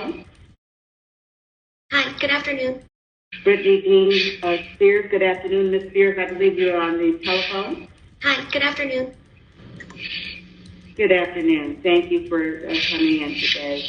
telephone. Hi, good afternoon. Britney Spears, good afternoon. Ms. Spears, I believe you're on the telephone. Hi, good afternoon. Good afternoon. Thank you for coming in today.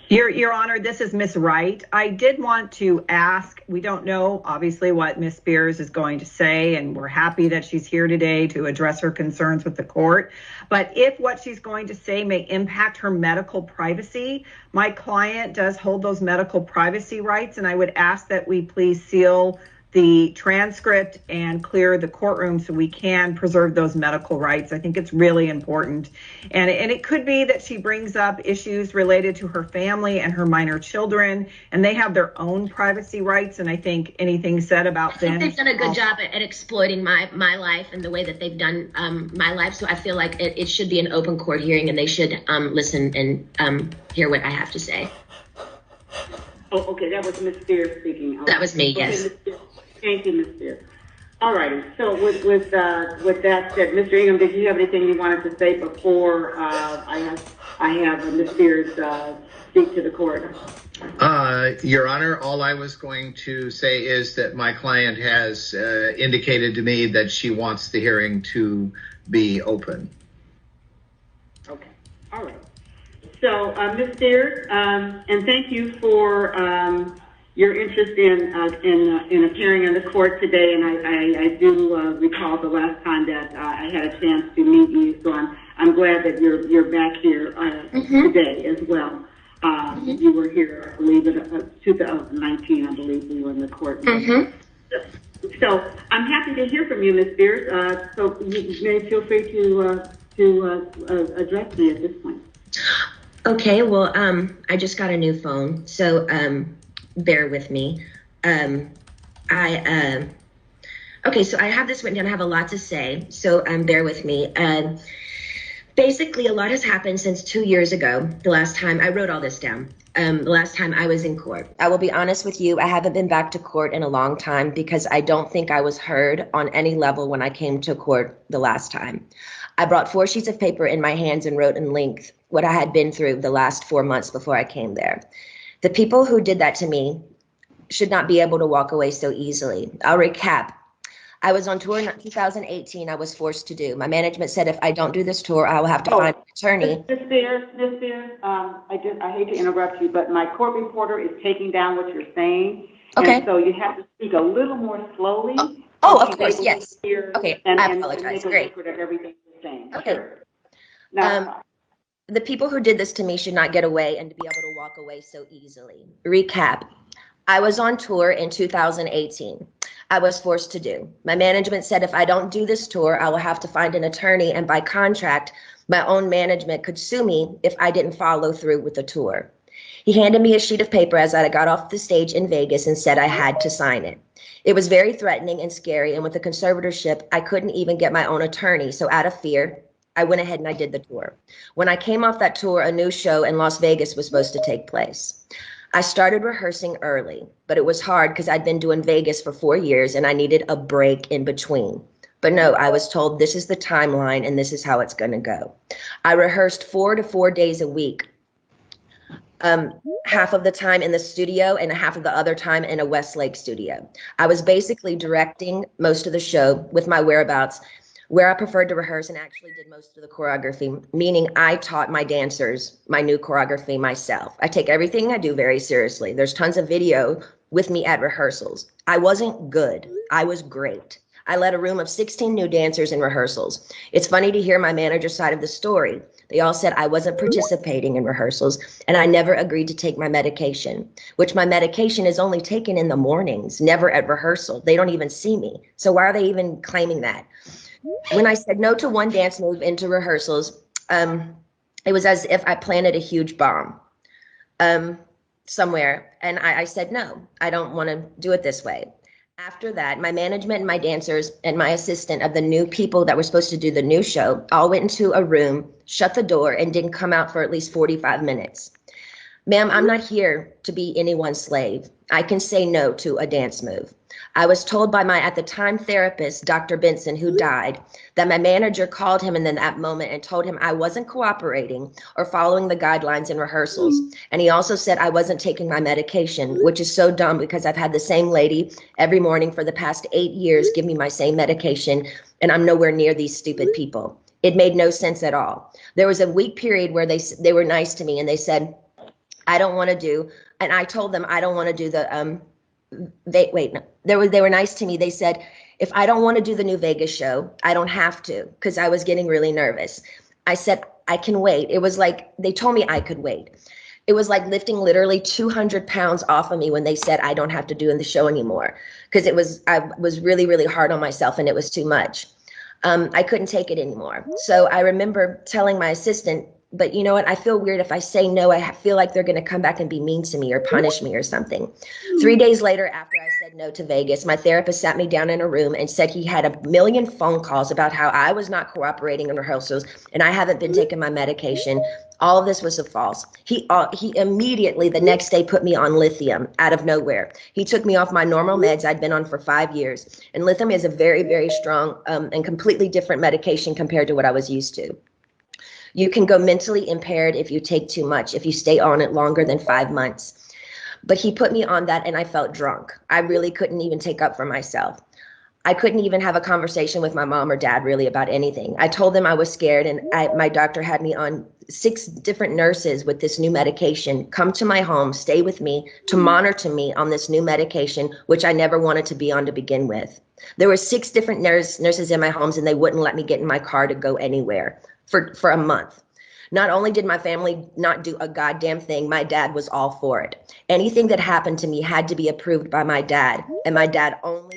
Your Honor, this is Ms. Wright. I did want to ask, we don't know obviously what Ms. Spears is going to say, and we're happy that she's here today to address her concerns with the court. But if what she's going to say may impact her medical privacy, my client does hold those medical privacy rights, and I would ask that we please seal the transcript and clear the courtroom so we can preserve those medical rights. I think it's really important. And it could be that she brings up issues related to her family and her minor children, and they have their own privacy rights. And I think anything said about them. I think they've done a good job at exploiting my life and the way that they've done my life. So I feel like it should be an open court hearing, and they should listen and hear what I have to say. Oh, okay, that was Ms. Spears speaking. That was me, yes. Thank you, Ms. Spears. All righty. So with that said, Mr. Ingham, did you have anything you wanted to say before I have Ms. Spears speak to the court? Your Honor, all I was going to say is that my client has indicated to me that she wants the hearing to be open. Okay. All right. So, Ms. Spears, and thank you for your interest in appearing in the court today. And I do recall the last time that I had a chance to meet you. So I'm glad that you're back here today as well. You were here, I believe, in 2019. I believe we were in the court. So I'm happy to hear from you, Ms. Spears. So you may feel free to address me at this point. Okay, well, I just got a new phone, so bear with me. Okay, so I have this written down. I have a lot to say, so bear with me. Basically, a lot has happened since 2 years ago, the last time I wrote all this down. The last time I was in court. I will be honest with you, I haven't been back to court in a long time because I don't think I was heard on any level when I came to court the last time. I brought 4 sheets of paper in my hands and wrote in length what I had been through the last 4 months before I came there. The people who did that to me should not be able to walk away so easily. I'll recap. I was on tour in 2018. I was forced to do. My management said if I don't do this tour, I will have to find an attorney. Ms. Spears, I hate to interrupt you, but my court reporter is taking down what you're saying. Okay. And so you have to speak a little more slowly. Oh, of course, yes. Okay, and I apologize. And Great. Of everything you're saying. Okay. Sure. Now, the people who did this to me should not get away and to be able to walk away so easily. Recap. I was on tour in 2018. I was forced to do. My management said if I don't do this tour, I will have to find an attorney, and by contract, my own management could sue me if I didn't follow through with the tour. He handed me a sheet of paper as I got off the stage in Vegas and said I had to sign it. It was very threatening and scary, and with the conservatorship, I couldn't even get my own attorney, so out of fear, I went ahead and I did the tour. When I came off that tour, a new show in Las Vegas was supposed to take place. I started rehearsing early, but it was hard because I'd been doing Vegas for 4 years and I needed a break in between. But no, I was told this is the timeline and this is how it's going to go. I rehearsed 4 to 4 days a week, half of the time in the studio and half of the other time in a Westlake studio. I was basically directing most of the show with my whereabouts, where I preferred to rehearse and actually did most of the choreography, meaning I taught my dancers my new choreography myself. I take everything I do very seriously. There's tons of video with me at rehearsals. I wasn't good. I was great. I led a room of 16 new dancers in rehearsals. It's funny to hear my manager's side of the story. They all said I wasn't participating in rehearsals and I never agreed to take my medication, which my medication is only taken in the mornings, never at rehearsal. They don't even see me. So why are they even claiming that? When I said no to one dance move into rehearsals, it was as if I planted a huge bomb somewhere. And I said, no, I don't want to do it this way. After that, my management and my dancers and my assistant of the new people that were supposed to do the new show all went into a room, shut the door, and didn't come out for at least 45 minutes. Ma'am, I'm not here to be anyone's slave. I can say no to a dance move. I was told by my, at the time, therapist, Dr. Benson, who died, that my manager called him in that moment and told him I wasn't cooperating or following the guidelines in rehearsals. And he also said I wasn't taking my medication, which is so dumb because I've had the same lady every morning for the past 8 years give me my same medication, and I'm nowhere near these stupid people. It made no sense at all. There was a week period where they were nice to me and they said, I don't want to do, and I told them I don't want to do the they were nice to me. They said, if I don't want to do the New Vegas show, I don't have to, because I was getting really nervous. I said, I can wait. It was like, they told me I could wait. It was like lifting literally 200 pounds off of me when they said I don't have to do the show anymore, because I was really, really hard on myself and it was too much. I couldn't take it anymore. So I remember telling my assistant, but you know what? I feel weird if I say no. I feel like they're going to come back and be mean to me or punish me or something. 3 days later, after I said no to Vegas, my therapist sat me down in a room and said he had a million phone calls about how I was not cooperating in rehearsals and I haven't been taking my medication. All of this was a false. He immediately the next day put me on lithium out of nowhere. He took me off my normal meds I'd been on for 5 years. And lithium is a very, very strong and completely different medication compared to what I was used to. You can go mentally impaired if you take too much, if you stay on it longer than 5 months. But he put me on that and I felt drunk. I really couldn't even take up for myself. I couldn't even have a conversation with my mom or dad really about anything. I told them I was scared, and my doctor had me on 6 different nurses with this new medication come to my home, stay with me, to monitor me on this new medication, which I never wanted to be on to begin with. There were 6 different nurses in my homes, and they wouldn't let me get in my car to go anywhere for a month. Not only did my family not do a goddamn thing, my dad was all for it. Anything that happened to me had to be approved by my dad, and my dad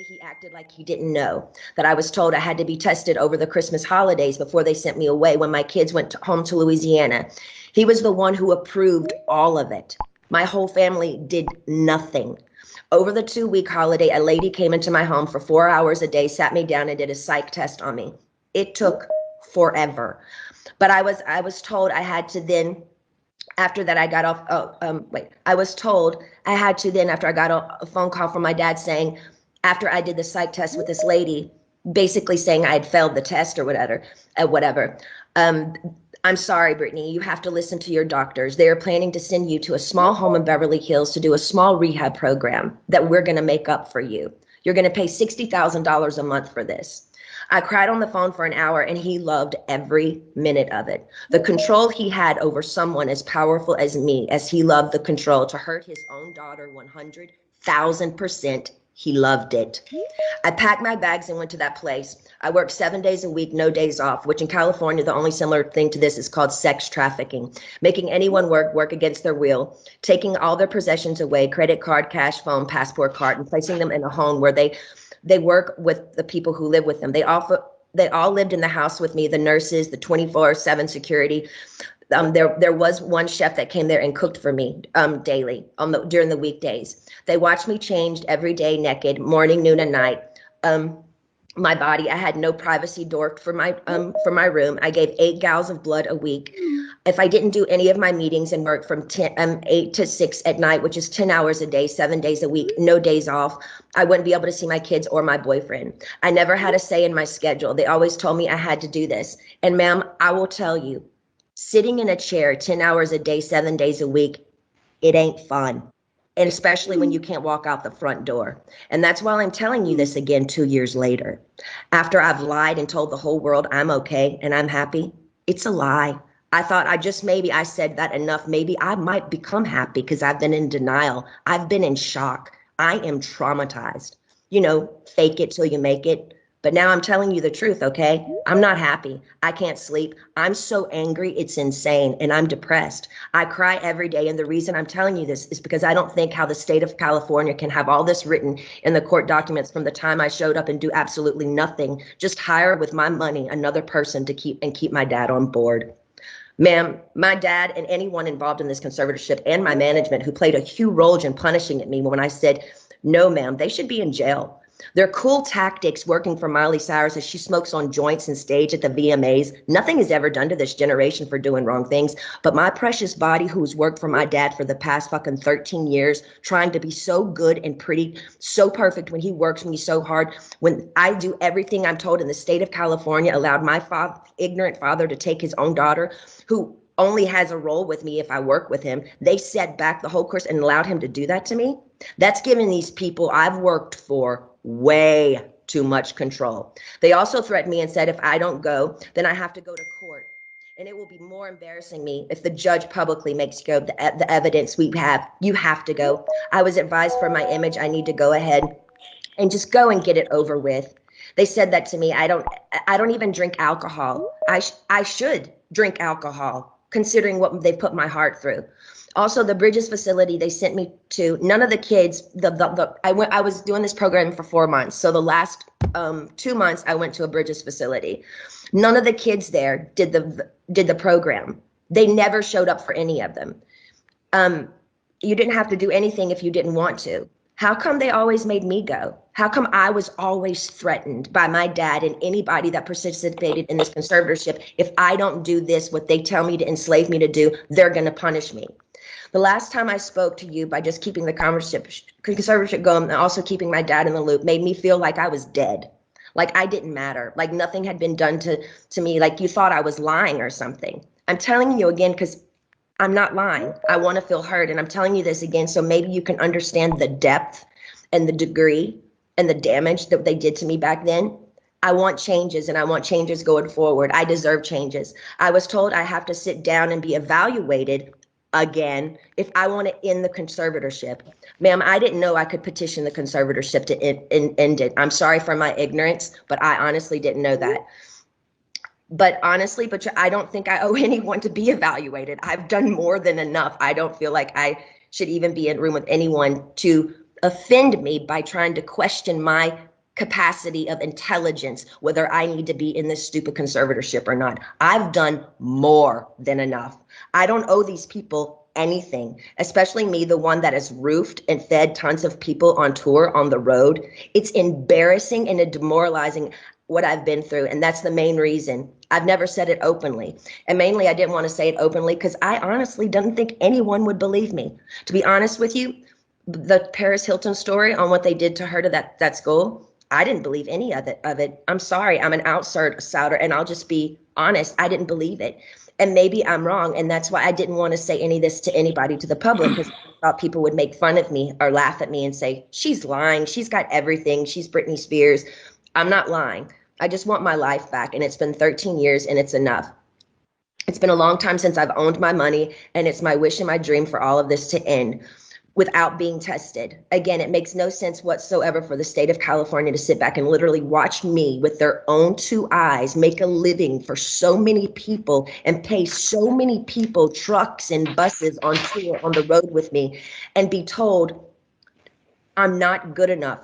he acted like he didn't know that I was told I had to be tested over the Christmas holidays before they sent me away when my kids went home to Louisiana. He was the one who approved all of it. My whole family did nothing. Over the 2-week holiday, a lady came into my home for 4 hours a day, sat me down and did a psych test on me. It took forever. But I was told I had to then, after that I got off, I was told I had to then, after I got a phone call from my dad saying, after I did the psych test with this lady, basically saying I had failed the test or whatever, I'm sorry, Brittany, you have to listen to your doctors. They are planning to send you to a small home in Beverly Hills to do a small rehab program that we're going to make up for you. You're going to pay $60,000 a month for this. I cried on the phone for an hour and he loved every minute of it. The control he had over someone as powerful as me, as he loved the control to hurt his own daughter 100,000%, he loved it. I packed my bags and went to that place. I worked 7 days a week, no days off, which in California, the only similar thing to this is called sex trafficking, making anyone work against their will, taking all their possessions away, credit card, cash, phone, passport card, and placing them in a home where they work with the people who live with them. They all lived in the house with me, the nurses, the 24/7 security. There was one chef that came there and cooked for me daily during the weekdays. They watched me changed every day, naked, morning, noon, and night. My body, I had no privacy door for my room. I gave 8 gallons of blood a week. If I didn't do any of my meetings and work from 8 to 6 at night, which is 10 hours a day, 7 days a week, no days off, I wouldn't be able to see my kids or my boyfriend. I never had a say in my schedule. They always told me I had to do this. And ma'am, I will tell you, sitting in a chair 10 hours a day, 7 days a week, it ain't fun. And especially when you can't walk out the front door. And that's why I'm telling you this again 2 years later. After I've lied and told the whole world I'm okay and I'm happy, it's a lie. I thought I said that enough. Maybe I might become happy because I've been in denial. I've been in shock. I am traumatized. Fake it till you make it. But now I'm telling you the truth, okay? I'm not happy. I can't sleep. I'm so angry, it's insane, and I'm depressed. I cry every day, and the reason I'm telling you this is because I don't think how the state of California can have all this written in the court documents from the time I showed up and do absolutely nothing, just hire with my money another person to keep my dad on board. Ma'am, my dad and anyone involved in this conservatorship and my management who played a huge role in punishing me when I said, no, ma'am, they should be in jail. Their cool tactics working for Miley Cyrus as she smokes on joints and stage at the VMAs. Nothing is ever done to this generation for doing wrong things. But my precious body, who's worked for my dad for the past fucking 13 years, trying to be so good and pretty, so perfect when he works me so hard, when I do everything I'm told in the state of California, allowed my ignorant father to take his own daughter, who only has a role with me if I work with him. They set back the whole course and allowed him to do that to me. That's giving these people I've worked for way too much control. They also threatened me and said if I don't go, then I have to go to court. And it will be more embarrassing me if the judge publicly makes you go, the evidence we have, you have to go. I was advised for my image, I need to go ahead and just go and get it over with. They said that to me. I don't even drink alcohol. I should drink alcohol, considering what they put my heart through. Also, the Bridges facility they sent me to, none of the kids, I was doing this program for 4 months. So the last 2 months I went to a Bridges facility. None of the kids there did the program. They never showed up for any of them. You didn't have to do anything if you didn't want to. How come they always made me go? How come I was always threatened by my dad and anybody that participated in this conservatorship? If I don't do this, what they tell me to enslave me to do, they're going to punish me. The last time I spoke to you by just keeping the conservatorship going and also keeping my dad in the loop made me feel like I was dead, like I didn't matter, like nothing had been done to me, like you thought I was lying or something. I'm telling you again because I'm not lying. I want to feel heard. And I'm telling you this again, so maybe you can understand the depth and the degree and the damage that they did to me back then. I want changes, and I want changes going forward. I deserve changes. I was told I have to sit down and be evaluated again if I want to end the conservatorship. Ma'am, I didn't know I could petition the conservatorship to end it. I'm sorry for my ignorance, but I honestly didn't know that. But honestly, I don't think I owe anyone to be evaluated. I've done more than enough. I don't feel like I should even be in a room with anyone to offend me by trying to question my capacity of intelligence, whether I need to be in this stupid conservatorship or not. I've done more than enough. I don't owe these people anything, especially me, the one that has roofed and fed tons of people on tour on the road. It's embarrassing and demoralizing what I've been through. And that's the main reason I've never said it openly. And mainly I didn't want to say it openly because I honestly didn't think anyone would believe me. To be honest with you, the Paris Hilton story on what they did to her to that school, I didn't believe any of it. I'm sorry, I'm an outsider, and I'll just be honest. I didn't believe it. And maybe I'm wrong. And that's why I didn't want to say any of this to anybody, to the public, because I thought people would make fun of me or laugh at me and say, she's lying. She's got everything. She's Britney Spears. I'm not lying. I just want my life back. And it's been 13 years and it's enough. It's been a long time since I've owned my money, and it's my wish and my dream for all of this to end without being tested. Again, it makes no sense whatsoever for the state of California to sit back and literally watch me with their own 2 eyes make a living for so many people and pay so many people trucks and buses on tour on the road with me and be told I'm not good enough.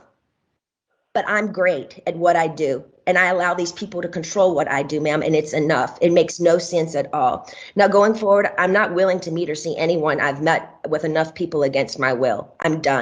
But I'm great at what I do. And I allow these people to control what I do, ma'am, and it's enough. It makes no sense at all. Now, going forward, I'm not willing to meet or see anyone I've met with enough people against my will. I'm done.